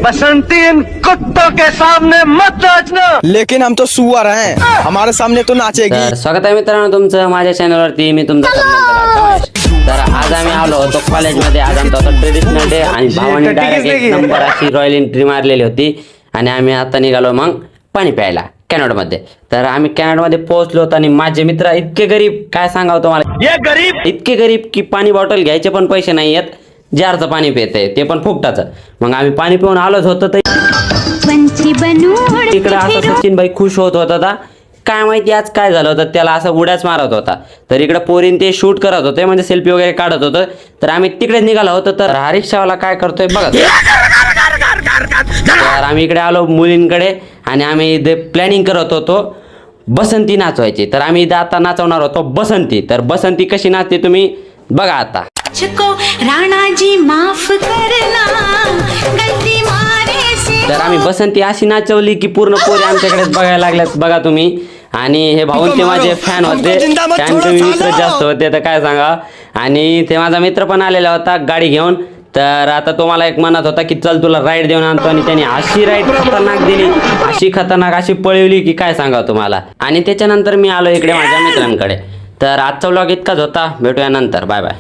Basanti in कुत्तों के सामने मत नाचना। लेकिन हम तो सुअर हैं, हमारे सामने तो नाचेगी। तर स्वागत आहे मित्रांनो तुमचं माझ्या चॅनलवरती. मी तुमचा तर आज आम्ही आलो होतो कॉलेजमध्ये. आज आमचा होता ट्रेडिशनल डे आणि भावानी डायरेक्ट एक नंबर अशी रॉयल एंट्री मारलेली होती आणि आम्ही आता निघालो मग पाणी प्यायला कॅनडमध्ये. तर आम्ही कॅनडमध्ये पोहोचलो होतो आणि माझे मित्र इतके गरीब, काय सांगावं तुम्हाला, इतके गरीब की पाणी बॉटल घ्यायचे पण पैसे नाही आहेत, जारचं पाणी पिते ते पण फुकटाचं. मग आम्ही पाणी पिऊन आलोच होतो तर इकडे असं सचिन भाई खुश होत होता. काय माहिती आज काय झालं होतं, त्याला असं उड्याच मारत होता. तर इकडे पोरीन ते शूट करत होते, म्हणजे सेल्फी वगैरे काढत होतं. तर आम्ही तिकडे निघालो होतो. तर हा रिक्षावाला काय करतोय बघा. तर आम्ही इकडे आलो मुलींकडे आणि आम्ही इथे प्लॅनिंग करत होतो बसंती नाचवायची. तर आम्ही इथे आता नाचवणार होतो बसंती. तर बसंती कशी नाचते तुम्ही बघा आता. राणाजी माफ करना गलती मारे से. तर आम्ही बसंती अशी नाचवली की पूर्ण पोरी आमच्याकडेच बघायला लागल्यात बघा तुम्ही. आणि हे भाऊन ते माझे फॅन होते, त्यांचे मित्र जास्त होते तर काय सांगा. आणि ते माझा मित्र पण आलेला होता गाडी घेऊन. तर आता तो मला एक म्हणत होता की चल तुला राईड देऊन आणतो. आणि त्याने अशी राईड खतरनाक दिली, अशी खतरनाक अशी पळवली की काय सांगावं तुम्हाला. आणि त्याच्यानंतर मी आलो इकडे माझ्या मित्रांकडे. तर आजचा व्लॉग इतकाच होता, भेटूया नंतर, बाय बाय.